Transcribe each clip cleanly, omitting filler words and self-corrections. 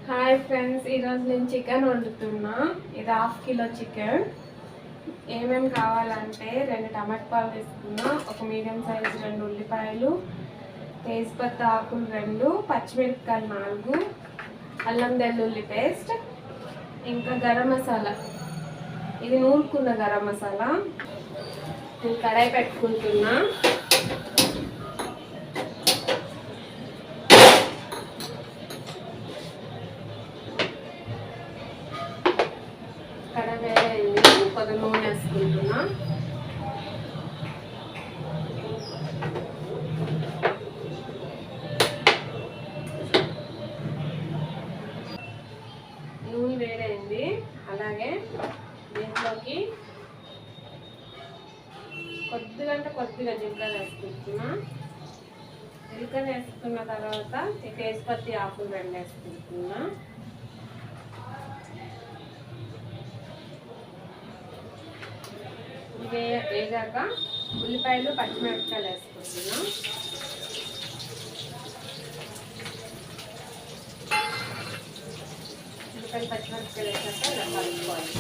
Hi friends, ఈరోజు నేను chicken వండుతున్నా. ఇది హాఫ్ కిలో చికెన్. ఏమేమి కావాలంటే 2 టమాటా పాలు తీసుకున్నా, ఒక మీడియం సైజు 2 ఉల్లిపాయలు, తేజ్పత్తా ఆకులు 2, పచ్చిమిరపకాయలు 4, అల్లం వెల్లుల్లి పేస్ట్, ఇంకా గరం మసాలా. ఇది నూరుకున్న గరం మసాలా. నేను కడాయి పెట్టుకుంటున్నా. కొద్దిగా నూనె వేసుకుంటున్నా. నూనె వేడైంది. అలాగే దీంట్లోకి కొద్దిగా జీలకర్ర వేసుకుంటున్నా. జీలకర్ర వేసుకున్న తర్వాత ఈ తేజ్పత్తి ఆకులు 2 వేసుకుంటున్నా. వేగాక ఉల్లిపాయలు పచ్చిమిరపకాయలు వేసుకుంటున్నాం. ఉల్లిపాయలు పచ్చిమిరపకాయలు వేసాక ఇలా కలుపుకోవాలి.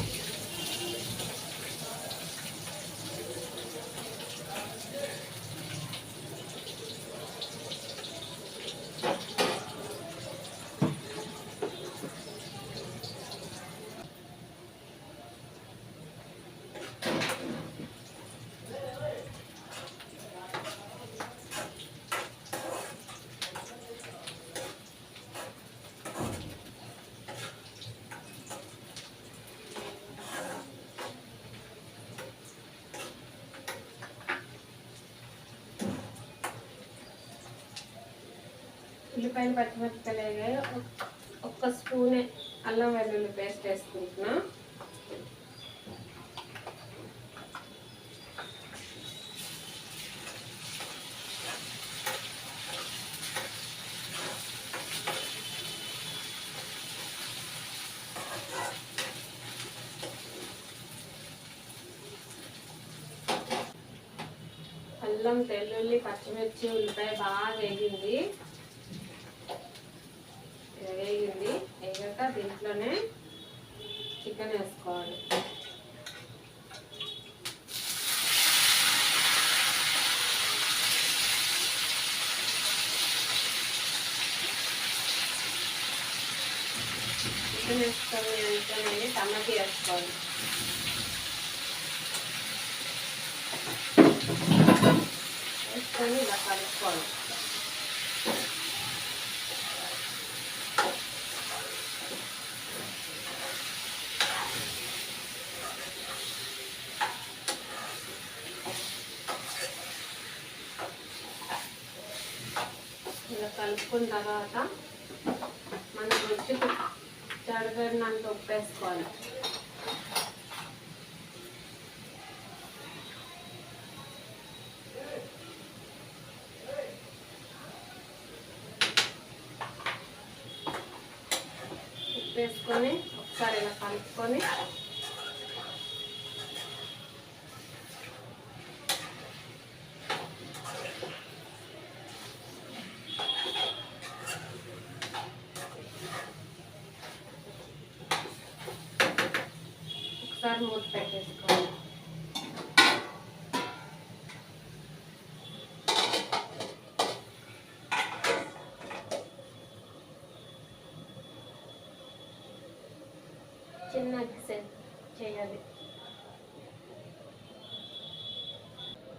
ఉల్లిపాయలు పచ్చిమిరపకాయలు ఒక్క స్పూనే అల్లం వెల్లుల్లి పేస్ట్ వేసుకుంటున్నా. అల్లం వెల్లుల్లి పచ్చిమిర్చి ఉల్లిపాయ బాగా వేగింది. వేగాక దీంట్లోనే చికెన్ వేసుకోవాలి. చికెన్ వేసుకొని వెంటనే టమాటా వేసుకోవాలి. వేసుకొని ఇలా కలుపుకోవాలి. ఇలా కలుపుకున్న తర్వాత మనం రుచికి సరిపడినంత ఉప్పు వేసుకోవాలి. ఉప్పు వేసుకొని ఒకసారి ఇలా కలుపుకొని మూత పెట్టేసుకోవాలి. చిన్న చేయాలి.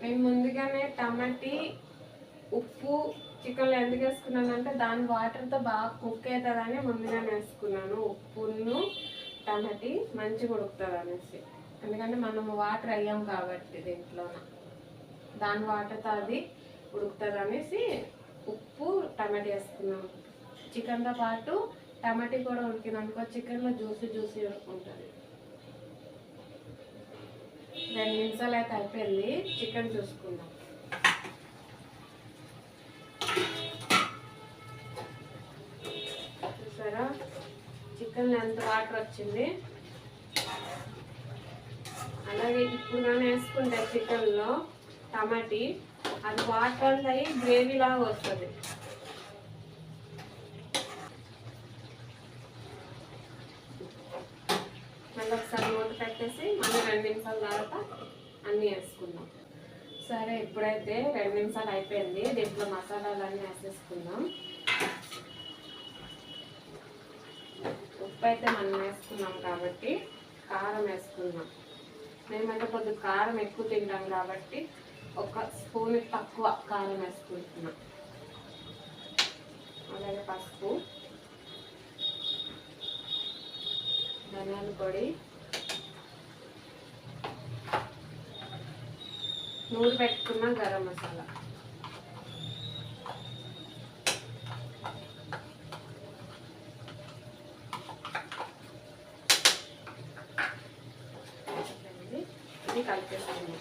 నేను ముందుగానే టమాటీ ఉప్పు చికెన్లో ఎందుకు వేసుకున్నానంటే దాని వాటర్తో బాగా కుక్ అవుతుందని ముందుగానే వేసుకున్నాను. ఉప్పును టమాటీ మంచిగా ఉడుకుతుంది అనేసి. ఎందుకంటే మనము వాటర్ అయ్యాం కాబట్టి దీంట్లో దాని వాటర్తో అది ఉడుకుతుంది అనేసి ఉప్పు టమాటా వేసుకున్నాము. చికెన్తో పాటు టమాటా కూడా ఉడికింది అనుకో చికెన్లో జ్యూసీ ఉంటుంది. 2 నిమిషాలు అయితే అయిపోయింది. చికెన్ చూసుకుందాం. చూసారా చికెన్లో ఎంత వాటర్ వచ్చింది. అలాగే ఇప్పుడు కానీ వేసుకుంటే చికెన్లో టమాటీ అది వాటర్ అయ్యి గ్రేవీ లాగా వస్తుంది. ఒకసారి మూత పెట్టేసి మళ్ళీ 2 నిమిషాల తర్వాత అన్నీ వేసుకుందాం. సరే, ఇప్పుడైతే 2 నిమిషాలు అయిపోయింది. దీంట్లో మసాలాలన్నీ వేసేసుకుందాం. ఉప్పు అయితే మనం వేసుకున్నాం కాబట్టి కారం వేసుకుందాం. మేమైతే కొద్దిగా కారం ఎక్కువ తింటాం కాబట్టి 1 స్పూన్ తక్కువ కారం వేసుకుంటున్నాం. అలాగే పసుపు, ధనియాల పొడి, నూరు పెట్టుకున్న గరం మసాలా, ఇది కలిపేసుకుందాం.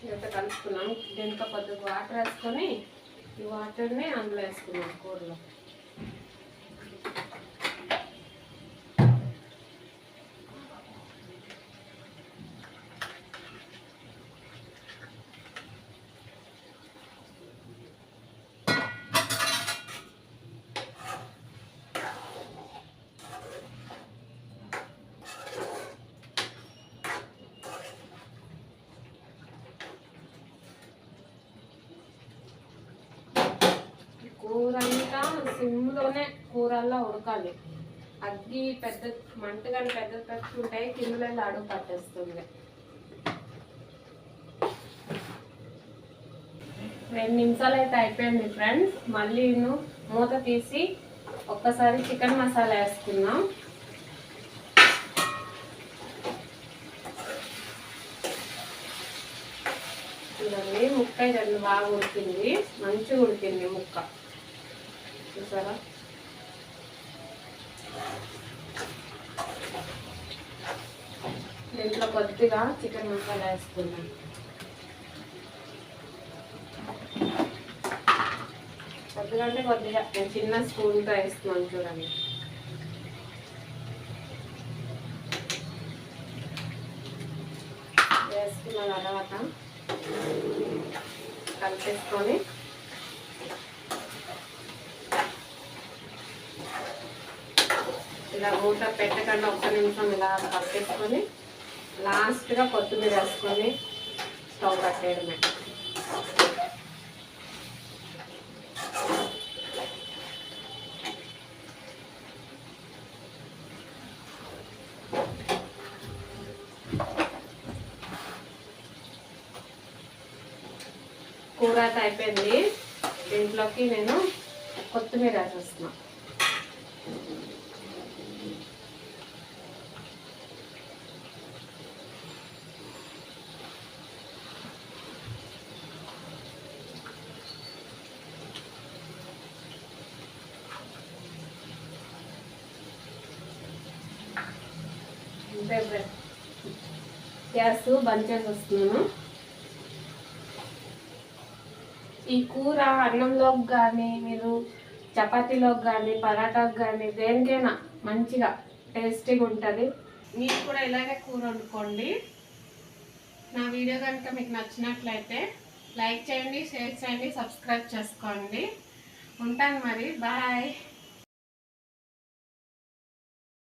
ఇదంతా కలుపుకున్నాం. దీంట్లో కొద్దిగా వాటర్ వేసుకొని ఈ వాటర్ని అందులో వేసుకున్నాం కూరలో. కూర అంతా సిమ్లోనే కూరల్లో ఉడకాలి. అగ్గి పెద్ద మంట కానీ పెద్ద పెట్టుకుంటే కిందలో అడుగు పట్టేస్తుంది. 2 నిమిషాలు అయితే అయిపోయింది ఫ్రెండ్స్. మళ్ళీ మూత తీసి ఒక్కసారి చికెన్ మసాలా వేసుకుందాం. చూడండి, ముక్క అయితే బాగా ఉడికింది, మంచిగా ఉడికింది ముక్క. చూసారా? దీంట్లో కొద్దిగా చికెన్ మసాలా వేసుకుందాం. కొద్దిగా అంటే కొద్దిగా, నేను చిన్న స్పూన్తో వేస్తున్నాను. చూడండి, వేసుకున్న తర్వాత కలిపేసుకొని ఇలా మూత పెట్టకుండా 1 నిమిషం ఇలా కలిపేసుకొని లాస్ట్గా కొత్తిమీర వేసుకొని స్టవ్ కట్టేయడమే. కూర అయితే అయిపోయింది. దీంట్లోకి నేను కొత్తిమీర వేసేస్తున్నా. గ్యాస్ బంద్ చేసి వస్తున్నాను. ఈ కూర అన్నంలోకి కానీ, మీరు చపాతీలోకి కానీ, పరాటాకు కానీ, దేనికైనా మంచిగా టేస్టీగా ఉంటుంది. మీరు కూడా ఇలాగే కూర వండుకోండి. నా వీడియో కనుక మీకు నచ్చినట్లయితే లైక్ చేయండి, షేర్ చేయండి, సబ్స్క్రైబ్ చేసుకోండి. ఉంటాను మరి, బాయ్.